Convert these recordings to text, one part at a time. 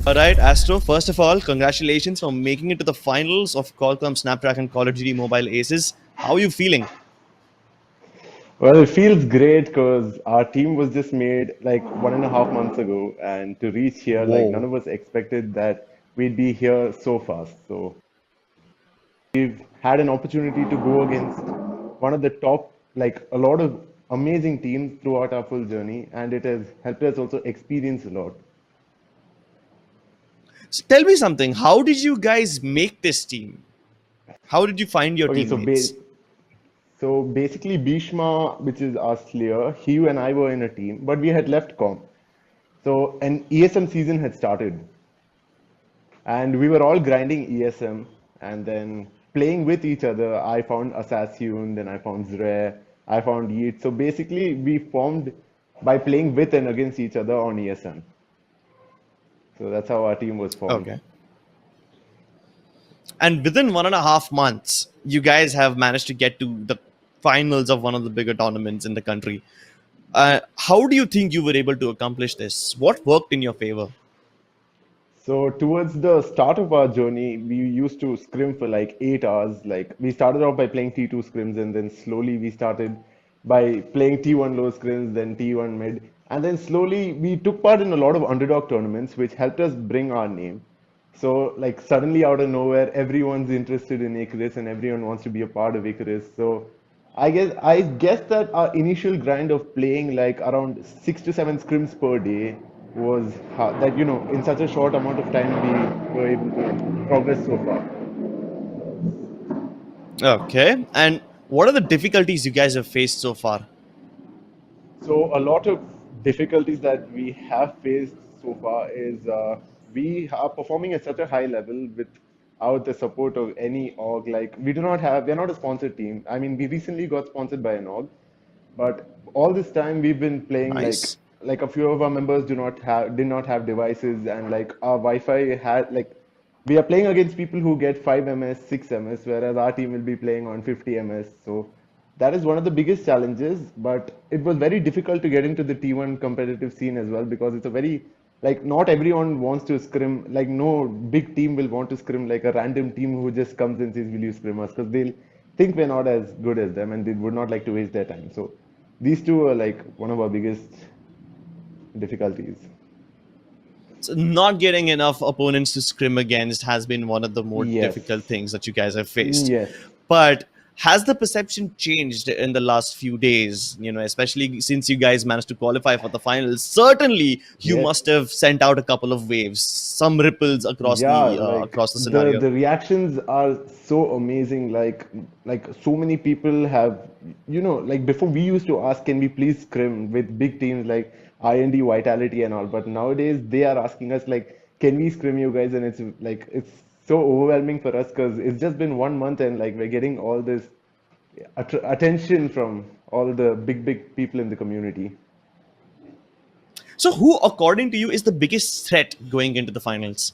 All right, Astro, first of all, congratulations on making it to the finals of Qualcomm Snapdragon Call of Duty Mobile Aces. How are you feeling? Well, it feels great because our team was just made like 1.5 months ago, and to reach here, like none Whoa. of us expected that we'd be here so fast. So we've had an opportunity to go against one of the top, like a lot of amazing teams throughout our full journey, and it has helped us also experience a lot. So tell me something. How did you guys make this team? How did you find your Okay, teammates? so basically, Bhishma, which is our slayer, he and I were in a team, but we had left comp. So an ESM season had started, and we were all grinding ESM and then playing with each other. I found Assassin, then I found Zre, I found Yeet. So basically, we formed by playing with and against each other on ESM. So that's how our team was formed. Okay. And within 1.5 months, you guys have managed to get to the finals of one of the bigger tournaments in the country. How do you think you were able to accomplish this? What worked in your favor? So towards the start of our journey, we used to scrim for like 8 hours. Like we started off by playing T2 scrims, and then slowly we started by playing T1 low scrims, then T1 mid, and then slowly we took part in a lot of underdog tournaments, which helped us bring our name. So like suddenly out of nowhere, everyone's interested in ICARUS and everyone wants to be a part of ICARUS. So I guess that our initial grind of playing like around 6 to 7 scrims per day was hard, that in such a short amount of time we were able to progress so far. Okay. And what are the difficulties you guys have faced so far? So a lot of difficulties that we have faced so far is we are performing at such a high level without the support of any org. Like we're not a sponsored team. I mean, we recently got sponsored by an org, but all this time we've been playing Nice. like a few of our members did not have devices, and like our Wi-Fi had like we are playing against people who get 5 ms, 6 ms, whereas our team will be playing on 50 ms. So that is one of the biggest challenges, but it was very difficult to get into the T1 competitive scene as well because it's a very like not everyone wants to scrim, like no big team will want to scrim like a random team who just comes and says will you scrim us, because they'll think we're not as good as them and they would not like to waste their time. So these two are like one of our biggest difficulties. So not getting enough opponents to scrim against has been one of the more difficult Yes. things that you guys have faced. Yes. But has the perception changed in the last few days? Especially since you guys managed to qualify for the finals. Certainly, you Yes. must have sent out a couple of waves, some ripples Yeah, like across the the scenario. the reactions are so amazing. Like so many people have, like before we used to ask, can we please scrim with big teams like IND, Vitality and all, but nowadays they are asking us like, can we scrim you guys? And it's so overwhelming for us because it's just been 1 month and like we're getting all this attention from all the big people in the community. So, who, according to you, is the biggest threat going into the finals?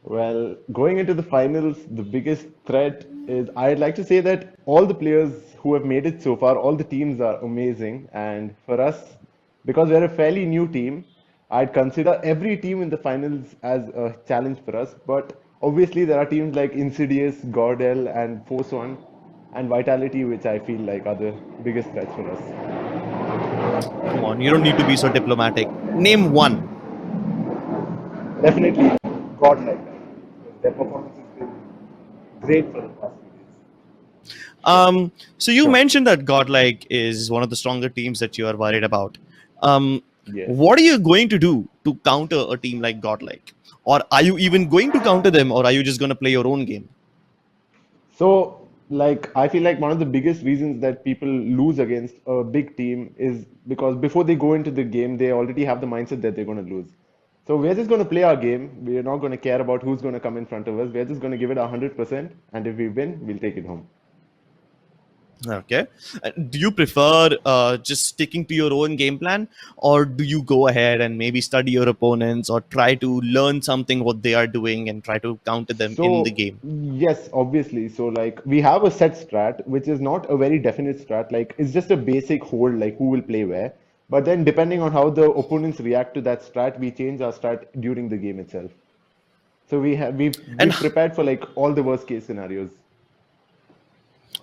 Well, going into the finals, the biggest threat is I'd like to say that all the players who have made it so far, all the teams are amazing. And for us, because we're a fairly new team, I'd consider every team in the finals as a challenge for us. But obviously, there are teams like Insidious, Gordel, and Force One, and Vitality, which I feel like are the biggest threats for us. Come on, you don't need to be so diplomatic. Name one. Definitely, God like that. Their performance has been great for the past few days. So you Sure. mentioned that Godlike is one of the stronger teams that you are worried about. Um, Yes. what are you going to do to counter a team like Godlike? Or are you even going to counter them, or are you just going to play your own game? So, like, I feel like one of the biggest reasons that people lose against a big team is because before they go into the game, they already have the mindset that they're going to lose. So, we're just going to play our game. We're not going to care about who's going to come in front of us. We're just going to give it 100%. And if we win, we'll take it home. Okay. Do you prefer just sticking to your own game plan, or do you go ahead and maybe study your opponents or try to learn something what they are doing and try to counter them in the So, game? yes, obviously. So, like, we have a set strat, which is not a very definite strat. Like, it's just a basic hold, like who will play where. But then depending on how the opponents react to that strat, we change our strat during the game itself. So And we've prepared for like all the worst case scenarios.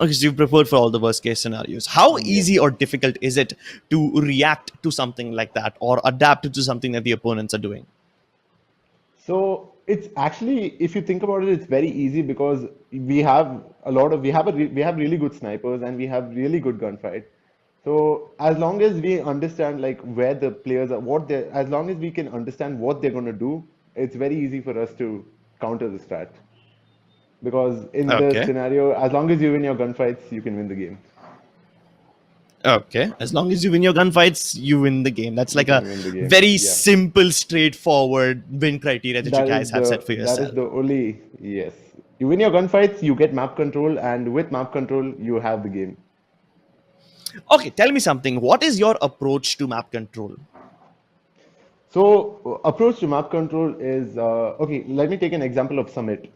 okay, so you've prepared for all the worst case scenarios. How Yes. easy or difficult is it to react to something like that or adapt to something that the opponents are doing? So it's actually, if you think about it, it's very easy because we have really good snipers and we have really good gunfight. So as long as we understand like where the players are, as long as we can understand what they're going to do, it's very easy for us to counter the strat. Because in the Okay. scenario, as long as you win your gunfights, you can win the game. Okay. As long as you win your gunfights, you win the game. That's You like a can win the game. very Yeah. simple, straightforward win criteria that you guys have set for That is yourself. the only yes. You win your gunfights, you get map control, and with map control, you have the game. Okay, tell me something. What is your approach to map control? So approach to map control is okay. Let me take an example of Summit.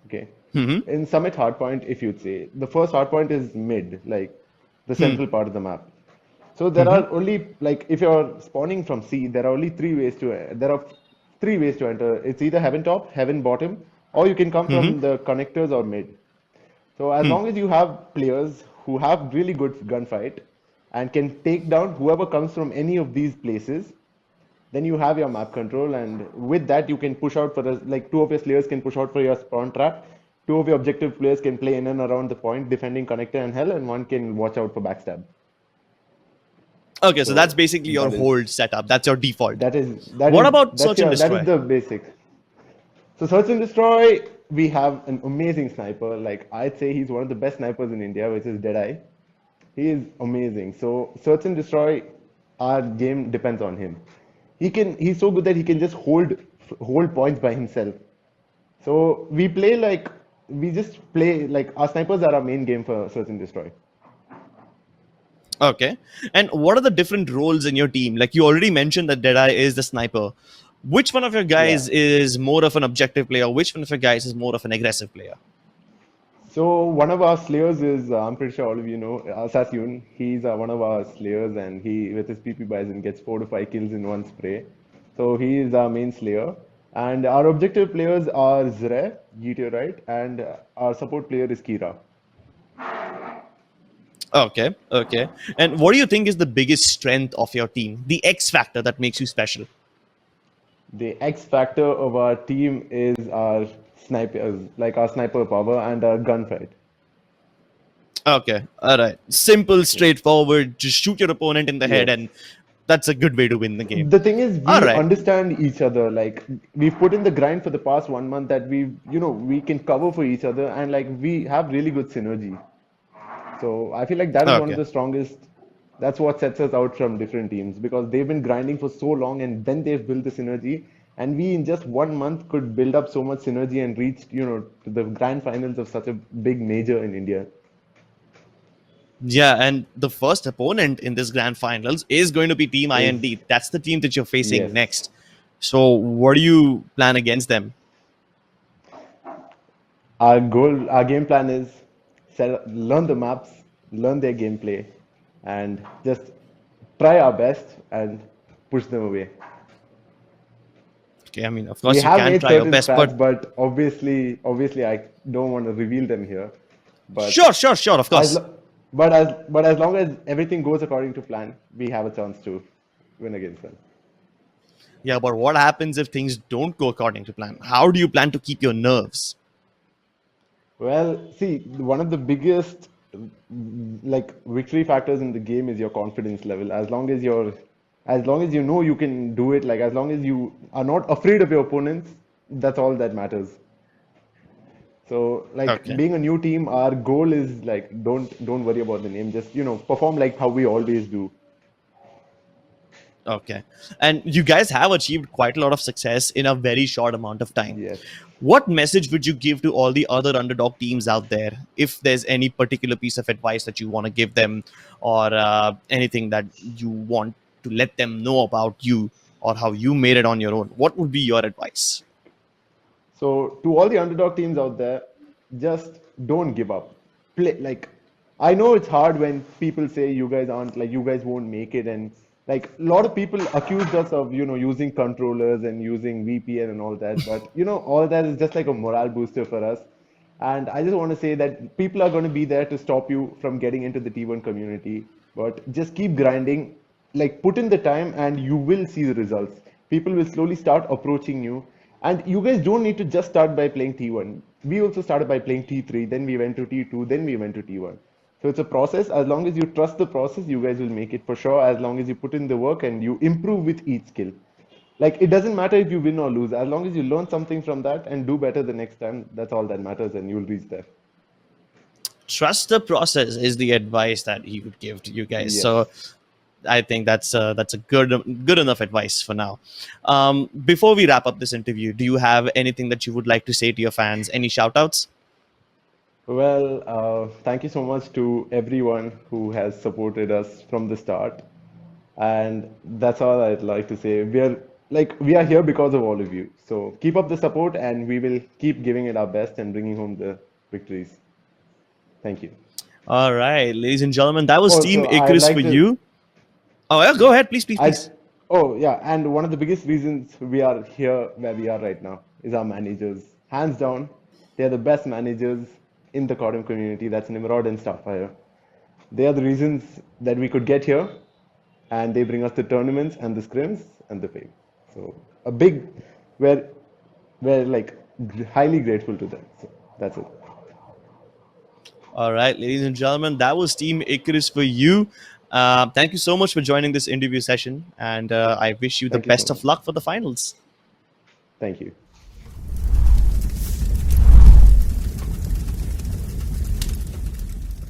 Okay, Hmm. in Summit hardpoint, if you'd say the first hardpoint is mid, like the Hmm. central part of the map. So there Hmm. are only like if you're spawning from C, there are three ways to enter. It's either heaven top, heaven bottom, or you can come Hmm. from the connectors or mid. So as Hmm. long as you have players who have really good gunfight and can take down whoever comes from any of these places, then you have your map control, and with that you can push out for the like two of your players can push out for your spawn trap, two of your objective players can play in and around the point defending connector and hell, and one can watch out for backstab. Okay, so that's So basically your that is hold setup. That's your default. that is What about search and that is destroy? the basic. So search and destroy, we have an amazing sniper. Like I'd say he's one of the best snipers in India, which is Deadeye. He is amazing. So search and destroy, our game depends on him. He's so good that he can just hold points by himself. So we just play like our snipers are our main game for search and destroy. Okay. And what are the different roles in your team? Like you already mentioned that Deadeye is the sniper. Which one of your Yeah. guys is more of an objective player? Which one of your guys is more of an aggressive player? So one of our slayers is I'm pretty sure all of you know Assassin. He's one of our slayers, and he with his PP Bison gets 4 to 5 kills in one spray. So he is our main slayer. And our objective players are Zre, Meteorite, and our support player is Kira. Okay. Okay. And what do you think is the biggest strength of your team? The X factor that makes you special? The X factor of our team is our snipers, like our sniper power and our gunfight. Okay. All right. Simple, Yes. straightforward. Just shoot your opponent in the head, Yes. and that's a good way to win the game. The thing is, All we right. understand each other. Like we've put in the grind for the past 1 month that we can cover for each other, and like we have really good synergy. So I feel like that is one of Okay. the strongest. That's what sets us out from different teams because they've been grinding for so long, and then they've built the synergy. And we in just 1 month could build up so much synergy and reach, to the grand finals of such a big major in India. Yeah, and the first opponent in this grand finals is going to be Team Is IND. That's the team that you're facing yes. next. So, what do you plan against them? Our game plan is learn the maps, learn their gameplay, and just try our best and push them away. Okay, I mean, of We course, you have can made try your certain best, strats, but but obviously, I don't want to reveal them here. But sure, sure, sure, of as course. lo- but as long as everything goes according to plan, we have a chance to win against them. Yeah, but what happens if things don't go according to plan? How do you plan to keep your nerves? Well, see, one of the biggest like victory factors in the game is your confidence level. As long as you know you can do it, like as long as you are not afraid of your opponents, that's all that matters. So, like Okay. being a new team, our goal is like don't worry about the name. Just perform like how we always do. Okay. And you guys have achieved quite a lot of success in a very short amount of time. Yes. What message would you give to all the other underdog teams out there? If there's any particular piece of advice that you want to give them, or anything that you want to let them know about you or how you made it on your own, what would be your advice? So to all the underdog teams out there, just don't give up. Play like I know it's hard when people say you guys won't make it, and Like a lot of people accused us of, using controllers and using VPN and all that, but all that is just like a morale booster for us. And I just want to say that people are going to be there to stop you from getting into the T1 community, but just keep grinding, like put in the time and you will see the results. People will slowly start approaching you, and you guys don't need to just start by playing T1. We also started by playing T3, then we went to T2, then we went to T1. So it's a process. As long as you trust the process, you guys will make it for sure. As long as you put in the work and you improve with each skill. Like it doesn't matter if you win or lose. As long as you learn something from that and do better the next time, that's all that matters, and you'll reach there. Trust the process is the advice that he would give to you guys. So Yes. I think that's a good enough advice for now. Before we wrap up this interview, do you have anything that you would like to say to your fans? Any shout outs? Well, thank you so much to everyone who has supported us from the start. And that's all I'd like to say. We are here because of all of you. So keep up the support and we will keep giving it our best and bringing home the victories. Thank you. All right, ladies and gentlemen, that was Team Also, I'd Icarus for like to, you. Oh, yeah, go yeah. ahead, please, please, I, please. oh yeah, and one of the biggest reasons we are here where we are right now is our managers. Hands down, they are the best managers in the CODM community. That's Nimrod and Starfire. They are the reasons that we could get here, and they bring us the tournaments and the scrims and the fame. So a big, we're we're like highly grateful to them. So that's it. All right, ladies and gentlemen, that was Team Icarus for you. Thank you so much for joining this interview session, and I wish you the Thank you so best of much. luck for the finals. Thank you.